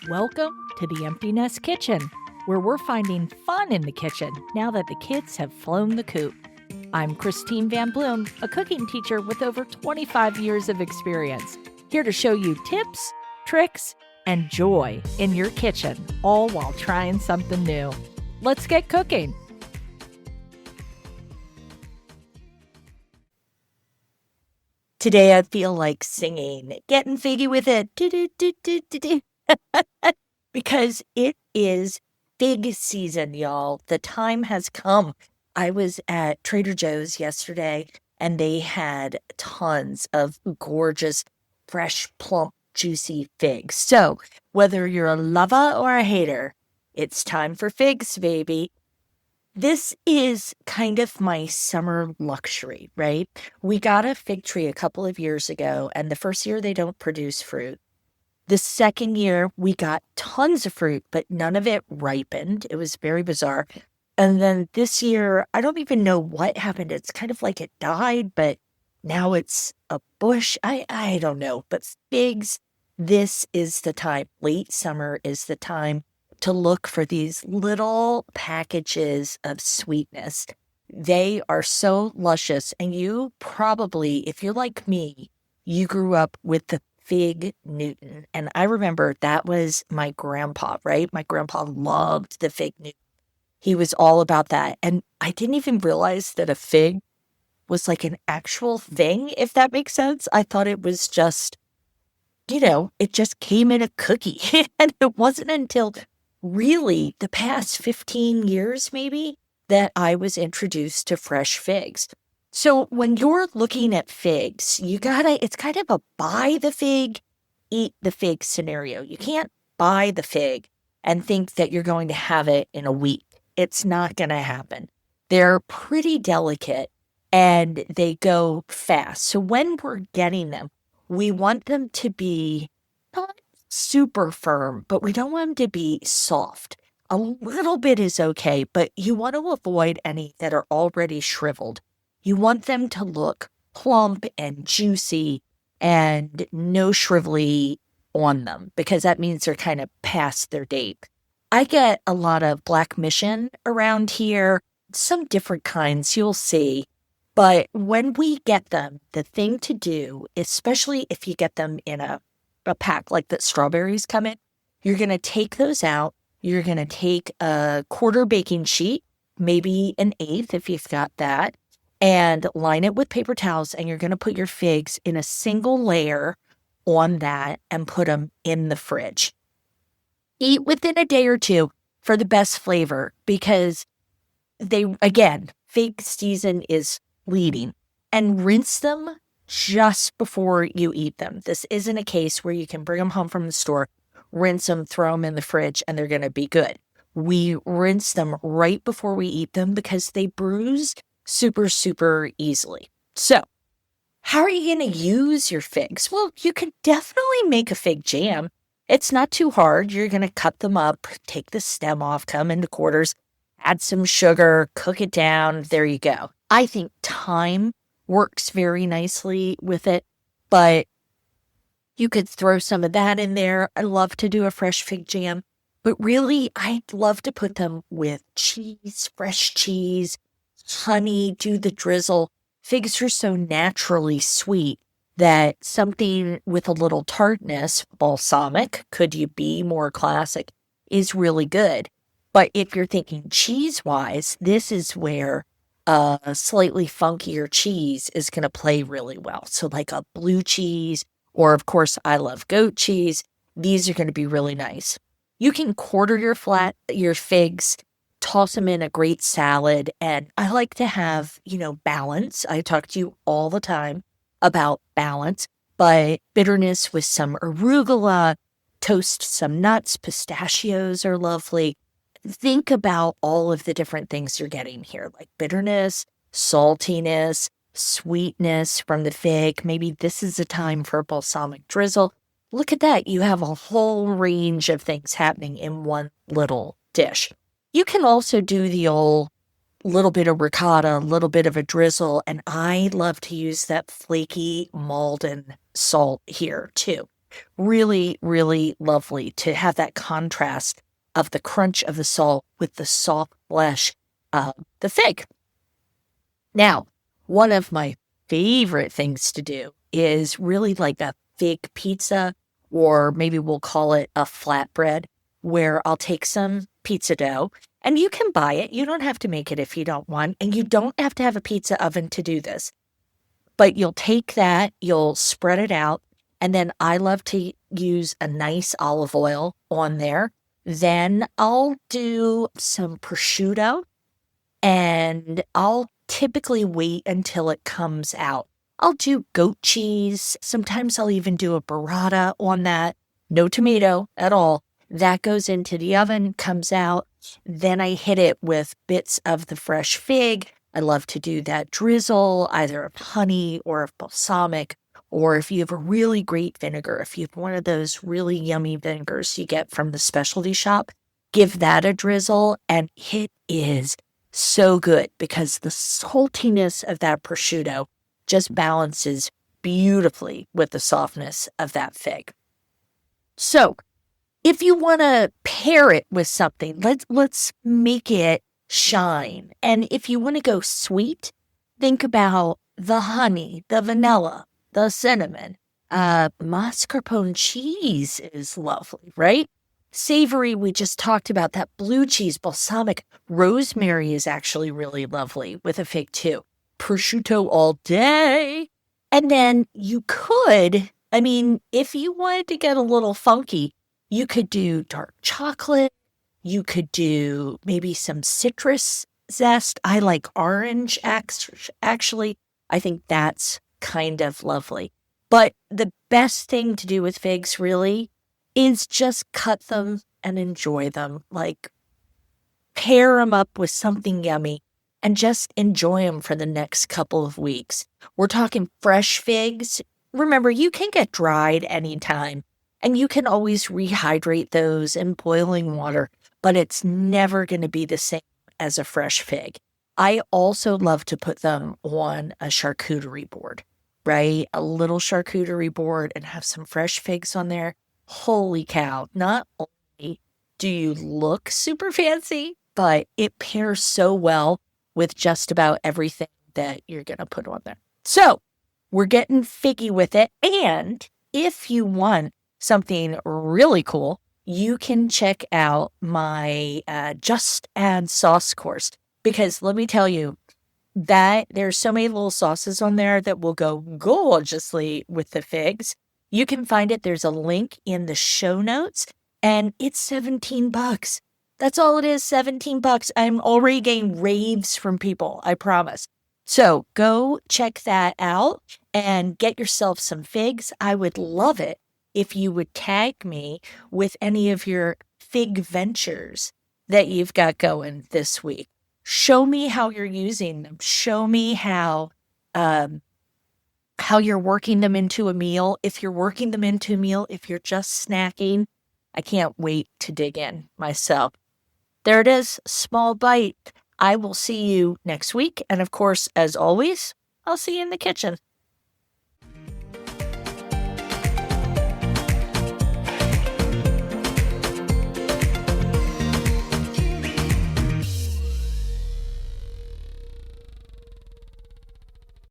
Welcome to the Empty Nest Kitchen, where we're finding fun in the kitchen now that the kids have flown the coop. I'm Christine Van Bloom, a cooking teacher with over 25 years of experience, here to show you tips, tricks, and joy in your kitchen, all while trying something new. Let's get cooking. Today I feel like singing Gettin Figgy with it. Because it is fig season, y'all. The time has come. I was at Trader Joe's yesterday, and they had tons of gorgeous, fresh, plump, juicy figs. So whether you're a lover or a hater, it's time for figs, baby. This is kind of my summer luxury, right? We got a fig tree a couple of years ago, and the first year they don't produce fruit. The second year, we got tons of fruit, but none of it ripened. It was very bizarre. And then this year, I don't even know what happened. It's kind of like it died, but now it's a bush. I don't know. But figs, this is the time. Late summer is the time to look for these little packages of sweetness. They are so luscious. And you probably, if you're like me, you grew up with the Fig Newton. And I remember that was my grandpa, right? My grandpa loved the Fig Newton. He was all about that. And I didn't even realize that a fig was like an actual thing, if that makes sense. I thought it was just, it just came in a cookie. And it wasn't until really the past 15 years, maybe, that I was introduced to fresh figs. So when you're looking at figs, it's kind of a buy the fig, eat the fig scenario. You can't buy the fig and think that you're going to have it in a week. It's not going to happen. They're pretty delicate and they go fast. So when we're getting them, we want them to be not super firm, but we don't want them to be soft. A little bit is okay, but you want to avoid any that are already shriveled. You want them to look plump and juicy and no shrivelly on them, because that means they're kind of past their date. I get a lot of Black Mission around here, some different kinds you'll see. But when we get them, the thing to do, especially if you get them in a pack like that strawberries come in, you're going to take those out. You're going to take a quarter baking sheet, maybe an eighth if you've got that, and line it with paper towels, and you're going to put your figs in a single layer on that and put them in the fridge. Eat within a day or two for the best flavor, because fig season is leading, and rinse them just before you eat them. This isn't a case where you can bring them home from the store, rinse them, throw them in the fridge, and they're going to be good. We rinse them right before we eat them because they bruise super, super easily. So how are you going to use your figs? Well, you can definitely make a fig jam. It's not too hard. You're going to cut them up, take the stem off, cut them into quarters, add some sugar, cook it down. There you go. I think thyme works very nicely with it, but you could throw some of that in there. I love to do a fresh fig jam, but really I'd love to put them with cheese, fresh cheese, honey, do the drizzle. Figs are so naturally sweet that something with a little tartness, balsamic, could you be more classic, is really good. But if you're thinking cheese-wise, this is where a slightly funkier cheese is going to play really well. So like a blue cheese, or of course, I love goat cheese. These are going to be really nice. You can quarter your figs, toss them in a great salad. And I like to have, balance. I talk to you all the time about balance, but bitterness with some arugula, toast some nuts, pistachios are lovely. Think about all of the different things you're getting here, like bitterness, saltiness, sweetness from the fig. Maybe this is a time for a balsamic drizzle. Look at that. You have a whole range of things happening in one little dish. You can also do the old little bit of ricotta, a little bit of a drizzle, and I love to use that flaky Malden salt here too. Really, really lovely to have that contrast of the crunch of the salt with the soft flesh of the fig. Now, one of my favorite things to do is really like a fig pizza, or maybe we'll call it a flatbread, where I'll take some pizza dough and you can buy it. You don't have to make it if you don't want, and you don't have to have a pizza oven to do this. But you'll take that, you'll spread it out, and then I love to use a nice olive oil on there. Then I'll do some prosciutto and I'll typically wait until it comes out. I'll do goat cheese. Sometimes I'll even do a burrata on that. No tomato at all. That goes into the oven, comes out. Then I hit it with bits of the fresh fig. I love to do that drizzle, either of honey or of balsamic, or if you have a really great vinegar, if you have one of those really yummy vinegars you get from the specialty shop, give that a drizzle, and it is so good because the saltiness of that prosciutto just balances beautifully with the softness of that fig. So, if you want to pair it with something, let's make it shine. And if you want to go sweet, think about the honey, the vanilla, the cinnamon. Mascarpone cheese is lovely, right? Savory, we just talked about that blue cheese, balsamic. Rosemary is actually really lovely with a fig too. Prosciutto all day. And then you could, if you wanted to get a little funky, you could do dark chocolate. You could do maybe some citrus zest. I like orange, actually. I think that's kind of lovely. But the best thing to do with figs, really, is just cut them and enjoy them. Like, pair them up with something yummy and just enjoy them for the next couple of weeks. We're talking fresh figs. Remember, you can get dried anytime, and you can always rehydrate those in boiling water, but it's never going to be the same as a fresh fig. I also love to put them on a charcuterie board, right? A little charcuterie board and have some fresh figs on there. Holy cow. Not only do you look super fancy, but it pairs so well with just about everything that you're going to put on there. So we're getting figgy with it. And if you want something really cool, you can check out my Just Add Sauce course, because let me tell you that there's so many little sauces on there that will go gorgeously with the figs. You can find it. There's a link in the show notes, and it's $17. That's all it is, $17. I'm already getting raves from people, I promise. So go check that out and get yourself some figs. I would love it if you would tag me with any of your fig ventures that you've got going this week. Show me how you're using them. Show me how you're working them into a meal. If you're working them into a meal, if you're just snacking, I can't wait to dig in myself. There it is, small bite. I will see you next week. And of course, as always, I'll see you in the kitchen.